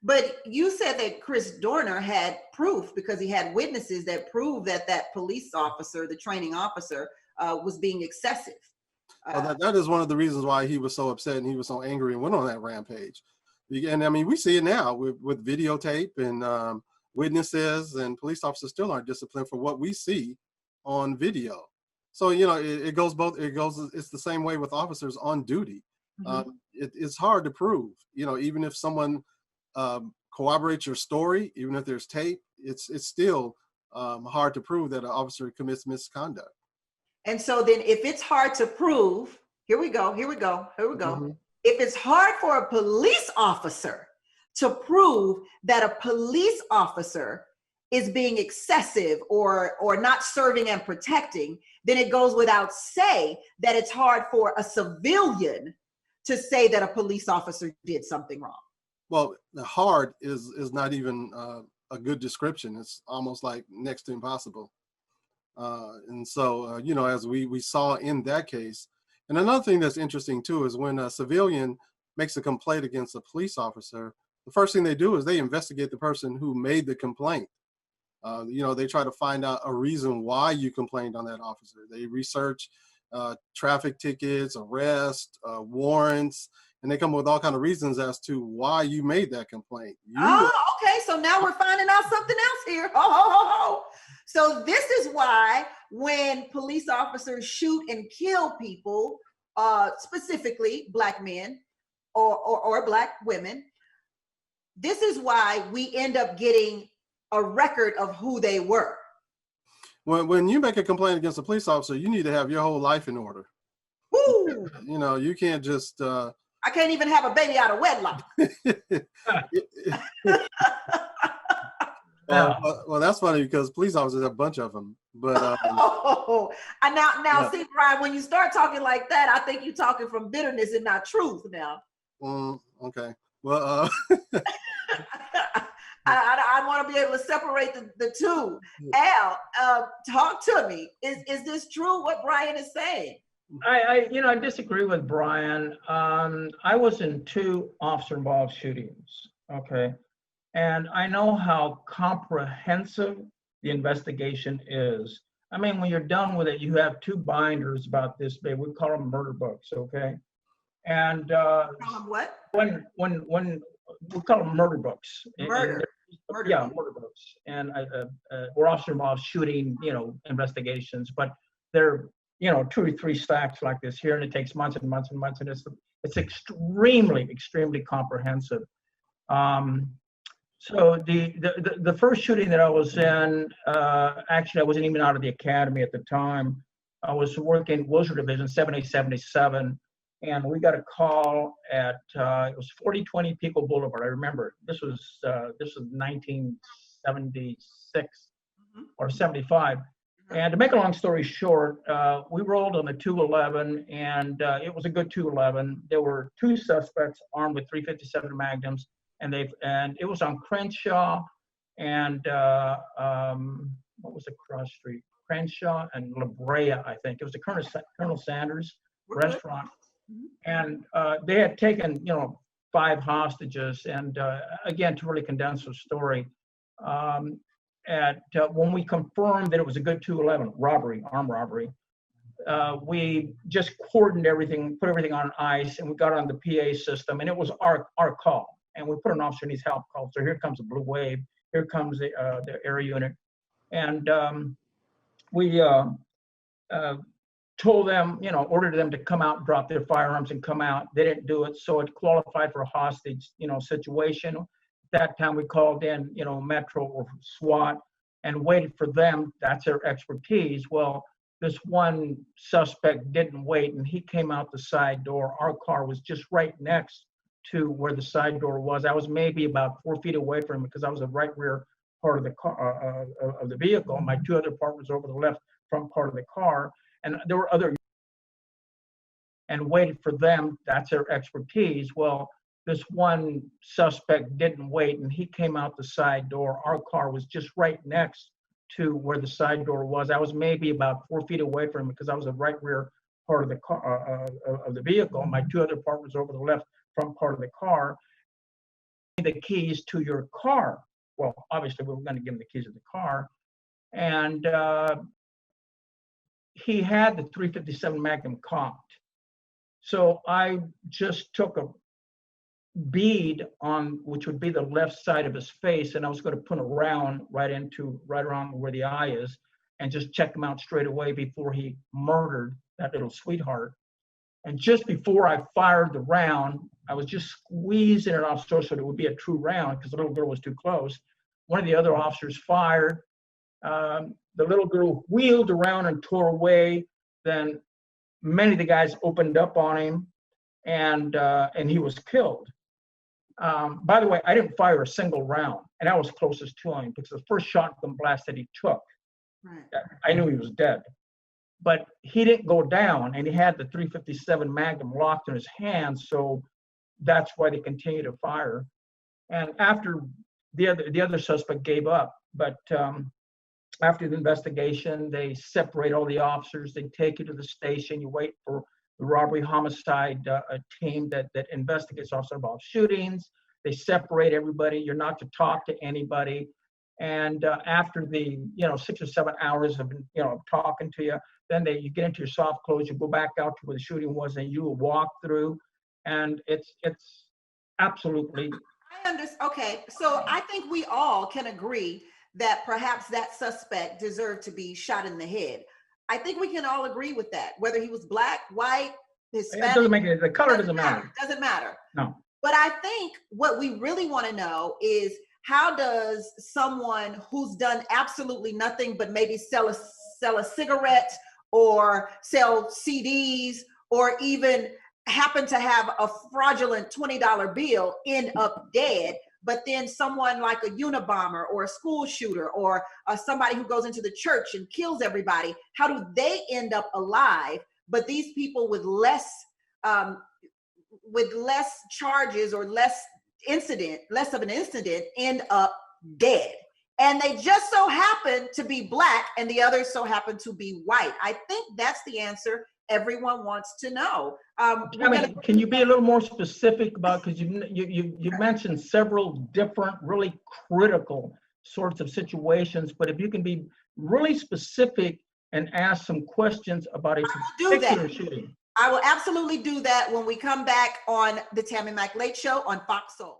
But you said that Chris Dorner had proof because he had witnesses that proved that that police officer, the training officer, was being excessive. Well, that is one of the reasons why he was so upset and he was so angry and went on that rampage. And I mean, we see it now with videotape and witnesses, and police officers still aren't disciplined for what we see on video. So, you know, it goes both, it's the same way with officers on duty. Mhm. It's hard to prove, you know, even if someone corroborates your story, even if there's tape, it's still hard to prove that an officer commits misconduct. And so then if it's hard to prove, here we go. Mm-hmm. If it's hard for a police officer to prove that a police officer is being excessive or not serving and protecting, then it goes without say that it's hard for a civilian to say that a police officer did something wrong. Well, the hard is not even a good description. It's almost like next to impossible. And so, you know, as we saw in that case. And another thing that's interesting too is when a civilian makes a complaint against a police officer, the first thing they do is they investigate the person who made the complaint. You know, they try to find out a reason why you complained on that officer. They research traffic tickets, arrests, warrants, and they come up with all kinds of reasons as to why you made that complaint. Okay. So now we're finding out something else here. So this is why when police officers shoot and kill people, specifically Black men or Black women, this is why we end up getting a record of who they were. When you make a complaint against a police officer, you need to have your whole life in order. Woo! You know, you can't just... I can't even have a baby out of wedlock. Well, that's funny because police officers have a bunch of them. But now, yeah. See, Brian, when you start talking like that, I think you're talking from bitterness and not truth. Now. Okay. Well, I want to be able to separate the two. Al, talk to me. Is this true? What Brian is saying? I disagree with Brian. I was in 2 officer-involved shootings. Okay. And I know how comprehensive the investigation is. I mean, when you're done with it, you have 2 binders about this big. We call them murder books, okay? And call them what? When we call them murder books. Murder. Murder books. And we're officer-involved shooting, investigations, but they're 2 or 3 stacks like this here, and it takes months and months and months, and it's extremely comprehensive. So the first shooting that I was in, actually I wasn't even out of the academy at the time. I was working Wilshire Division 7877, and we got a call at it was 4020 Pico Boulevard. I remember this was 1976 or 75. And to make a long story short, we rolled on the 211, and it was a good 211. There were 2 suspects armed with .357 Magnums, and it was on Crenshaw and what was the cross street? Crenshaw and La Brea, I think. It was the Colonel Sanders restaurant, and they had taken 5 hostages. And again, to really condense the story. When we confirmed that it was a good 211 armed robbery, we just cordoned everything, put everything on ice, and we got on the PA system, and it was our call. And we put an officer needs help call. So here comes a blue wave. Here comes the air unit, and we told them, ordered them to come out, drop their firearms, and come out. They didn't do it, so it qualified for a hostage, situation. That time we called in, Metro or SWAT and waited for them. That's their expertise. Well, this one suspect didn't wait, and he came out the side door. Our car was just right next to where the side door was. I was maybe about 4 feet away from him because I was the right rear part of the car of the vehicle. My 2 other partners over the left front part of the car, and there were other and waited for them. That's their expertise. Well, this one suspect didn't wait, and he came out the side door. Our car was just right next to where the side door was. I was maybe about 4 feet away from him because I was the right rear part of the car of the vehicle. My 2 other partners over the left front part of the car, the keys to your car. Well, obviously, we were going to give him the keys of the car. And he had the .357 Magnum cocked. So I just took a bead on, which would be the left side of his face, and I was going to put a round right around where the eye is, and just check him out straight away before he murdered that little sweetheart. And just before I fired the round, I was just squeezing it off so it would be a true round because the little girl was too close. One of the other officers fired. The little girl wheeled around and tore away. Then many of the guys opened up on him, and he was killed. By the way, I didn't fire a single round, and I was closest to him because the first shotgun blast that he took, Right. I knew he was dead. But he didn't go down, and he had the .357 Magnum locked in his hand, so that's why they continued to fire. And after the other suspect gave up, but after the investigation, they separate all the officers. They take you to the station. You wait for the robbery homicide team that investigates also involved shootings. They separate everybody. You're not to talk to anybody. And after the 6 or 7 hours of talking to you, then you get into your soft clothes. You go back out to where the shooting was, and you walk through. And it's absolutely. I understand. Okay, so I think we all can agree that perhaps that suspect deserved to be shot in the head. I think we can all agree with that, whether he was black, white, Hispanic. It doesn't make it. The color doesn't matter. Doesn't matter. No. But I think what we really want to know is, how does someone who's done absolutely nothing but maybe sell a cigarette or sell CDs or even happen to have a fraudulent $20 bill end up dead? But then someone like a Unabomber or a school shooter or somebody who goes into the church and kills everybody, how do they end up alive? But these people with less charges or less of an incident end up dead. And they just so happen to be black and the others so happen to be white. I think that's the answer everyone wants to know. Can you be a little more specific about, because you mentioned several different really critical sorts of situations, but if you can be really specific and ask some questions about a particular shooting. I will absolutely do that when we come back on the Tammi Mack Late Show on FOXSOUL.